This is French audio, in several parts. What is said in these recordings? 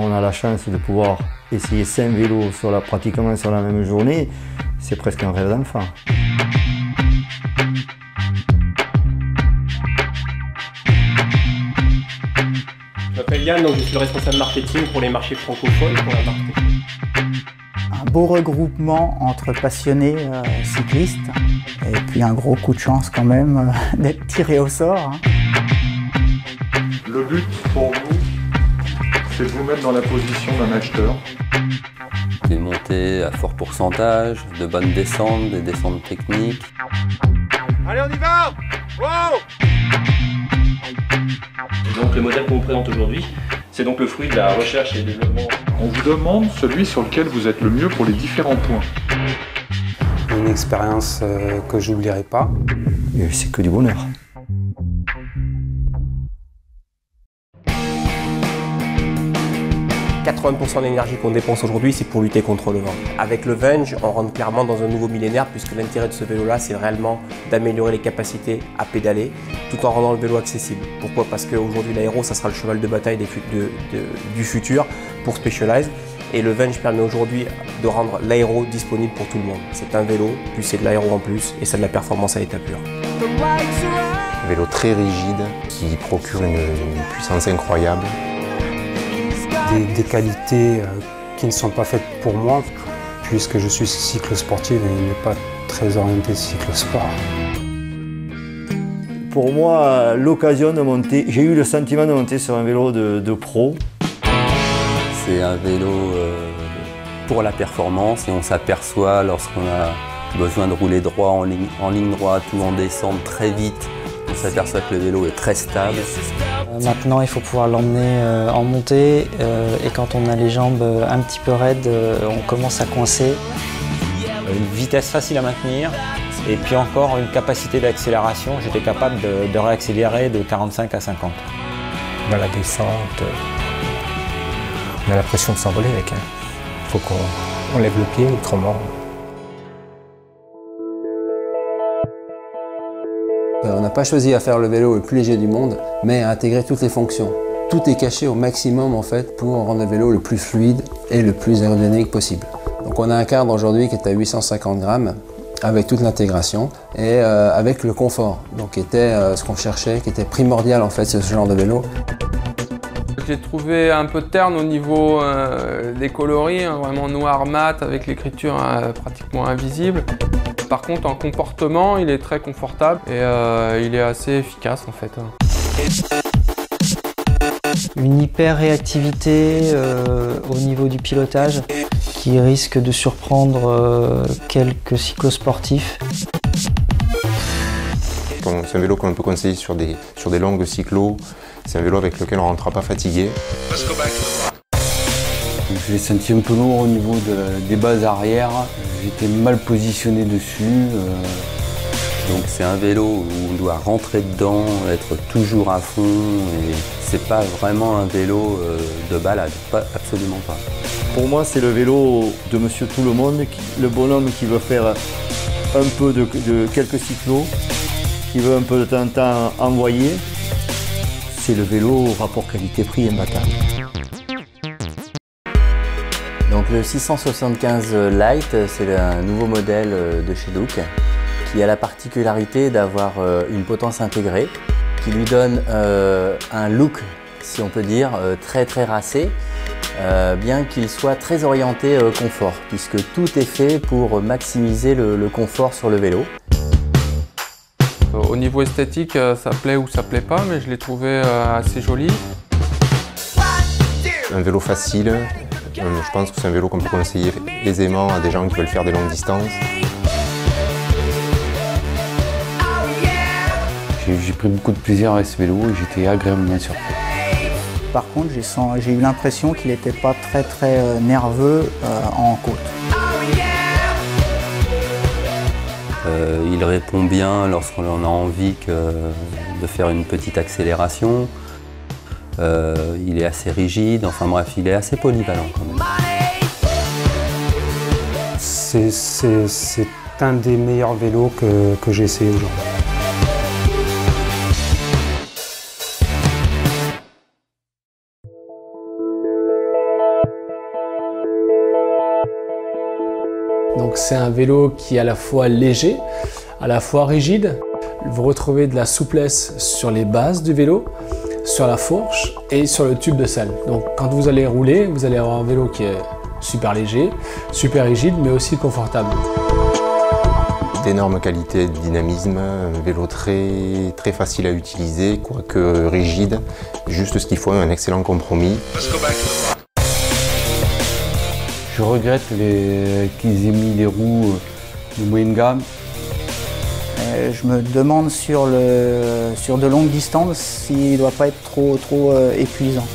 on a la chance de pouvoir essayer 5 vélos pratiquement sur la même journée, c'est presque un rêve d'enfant. Je m'appelle Yann, donc je suis le responsable marketing pour les marchés francophones pour la marque. Un beau regroupement entre passionnés cyclistes et puis un gros coup de chance quand même d'être tiré au sort. Le but pour vous, c'est de vous mettre dans la position d'un acheteur. Des montées à fort pourcentage, de bonnes descentes, des descentes techniques. Allez, on y va! Wow! Donc le modèle qu'on vous présente aujourd'hui, c'est donc le fruit de la recherche et développement. On vous demande celui sur lequel vous êtes le mieux pour les différents points. Une expérience que j'oublierai pas. Et c'est que du bonheur. « 80% de l'énergie qu'on dépense aujourd'hui, c'est pour lutter contre le vent. Avec le Venge, on rentre clairement dans un nouveau millénaire puisque l'intérêt de ce vélo-là, c'est réellement d'améliorer les capacités à pédaler tout en rendant le vélo accessible. Pourquoi? Parce qu'aujourd'hui, l'aéro, ça sera le cheval de bataille du futur pour Specialized. Et le Venge permet aujourd'hui de rendre l'aéro disponible pour tout le monde. C'est un vélo, plus c'est de l'aéro en plus, et c'est de la performance à l'état pur. Un vélo très rigide qui procure une puissance incroyable. Des qualités qui ne sont pas faites pour moi, puisque je suis cyclosportif et il n'est pas très orienté cyclosport. Pour moi, l'occasion de monter, j'ai eu le sentiment de monter sur un vélo de pro. C'est un vélo pour la performance et on s'aperçoit lorsqu'on a besoin de rouler droit en ligne droite ou en descente très vite, on s'aperçoit que le vélo est très stable. Maintenant, il faut pouvoir l'emmener en montée et quand on a les jambes un petit peu raides, on commence à coincer. Une vitesse facile à maintenir et puis encore une capacité d'accélération. J'étais capable de réaccélérer de 45 à 50. Dans la descente, on a l'impression de s'envoler avec. Il faut qu'on lève le pied, autrement. On n'a pas choisi à faire le vélo le plus léger du monde, mais à intégrer toutes les fonctions. Tout est caché au maximum en fait pour rendre le vélo le plus fluide et le plus aérodynamique possible. Donc on a un cadre aujourd'hui qui est à 850 grammes avec toute l'intégration et avec le confort, donc qui était ce qu'on cherchait, qui était primordial en fait sur ce genre de vélo. J'ai trouvé un peu terne au niveau des coloris, hein, vraiment noir mat avec l'écriture pratiquement invisible. Par contre, en comportement, il est très confortable et il est assez efficace en fait. Une hyper réactivité au niveau du pilotage qui risque de surprendre quelques cyclosportifs. C'est un vélo qu'on peut conseiller sur des longues cyclos. C'est un vélo avec lequel on ne rentrera pas fatigué. Je l'ai senti un peu lourd au niveau des bases arrière. J'étais mal positionné dessus. Donc c'est un vélo où on doit rentrer dedans, être toujours à fond. Et c'est pas vraiment un vélo de balade, absolument pas. Pour moi, c'est le vélo de Monsieur Tout le Monde, le bonhomme qui veut faire un peu de quelques cyclos, qui veut un peu de temps en temps envoyer. C'est le vélo rapport qualité-prix imbattable. Donc le 675 Lite, c'est un nouveau modèle de chez Duke qui a la particularité d'avoir une potence intégrée qui lui donne un look, si on peut dire, très racé, bien qu'il soit très orienté confort, puisque tout est fait pour maximiser le confort sur le vélo. Au niveau esthétique, ça plaît ou ça plaît pas, mais je l'ai trouvé assez joli. Un vélo facile, je pense que c'est un vélo qu'on peut conseiller aisément à des gens qui veulent faire des longues distances. J'ai pris beaucoup de plaisir avec ce vélo et j'étais agréablement surpris. Par contre, j'ai eu l'impression qu'il n'était pas très nerveux en côte. Il répond bien lorsqu'on a envie de faire une petite accélération. Il est assez rigide, enfin bref, il est assez polyvalent quand même. C'est un des meilleurs vélos que j'ai essayé aujourd'hui. Donc c'est un vélo qui est à la fois léger, à la fois rigide. Vous retrouvez de la souplesse sur les bases du vélo, sur la fourche et sur le tube de selle. Donc quand vous allez rouler, vous allez avoir un vélo qui est super léger, super rigide, mais aussi confortable. D'énormes qualités de dynamisme, un vélo très facile à utiliser, quoique rigide, juste ce qu'il faut, un excellent compromis. Je regrette qu'ils aient mis des roues de moyenne gamme. Je me demande sur de longues distances s'il ne doit pas être trop épuisant.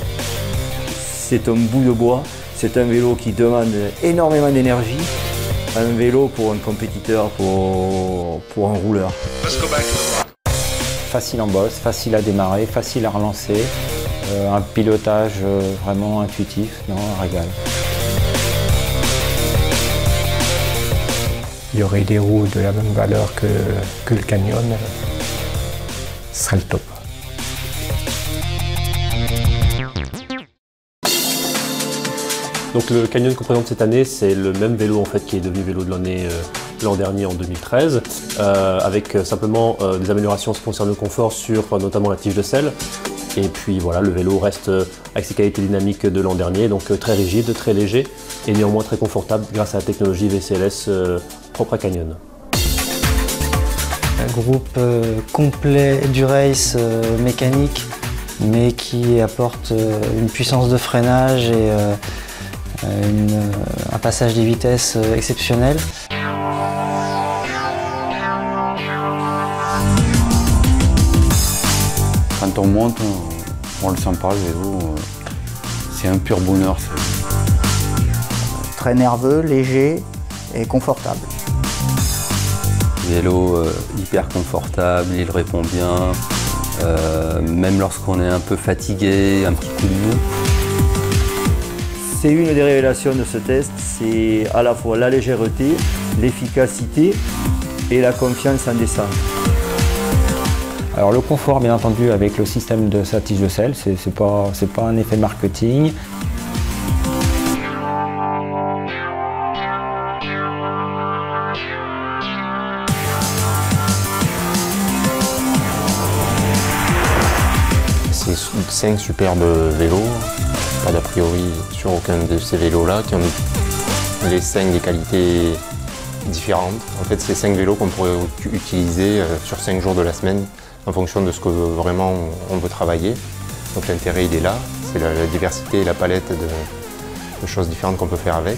C'est un bout de bois, c'est un vélo qui demande énormément d'énergie. Un vélo pour un compétiteur, pour un rouleur. Facile en bosse, facile à démarrer, facile à relancer, un pilotage vraiment intuitif, non, un régal. Il y aurait des roues de la même valeur que le Canyon, ce serait le top. Donc le Canyon qu'on présente cette année, c'est le même vélo en fait qui est devenu vélo de l'année l'an dernier en 2013, avec simplement des améliorations en ce qui concerne le confort sur notamment la tige de selle. Et puis voilà, le vélo reste avec ses qualités dynamiques de l'an dernier, donc très rigide, très léger et néanmoins très confortable grâce à la technologie VCLS propre à Canyon. Un groupe complet du race mécanique, mais qui apporte une puissance de freinage et un passage des vitesses exceptionnel. Quand on monte, on le sent pas, le vélo, c'est un pur bonheur. Très nerveux, léger et confortable. Vélo hyper confortable, il répond bien, même lorsqu'on est un peu fatigué, un petit coup de mou. C'est une des révélations de ce test, c'est à la fois la légèreté, l'efficacité et la confiance en descente. Alors le confort, bien entendu, avec le système de sa tige de selle, c'est pas un effet marketing. C'est 5 superbes vélos, pas d'a priori sur aucun de ces vélos-là, qui ont les 5 des qualités différentes. En fait, c'est 5 vélos qu'on pourrait utiliser sur 5 jours de la semaine en fonction de ce que vraiment on veut travailler. Donc l'intérêt il est là, c'est la diversité et la palette de choses différentes qu'on peut faire avec.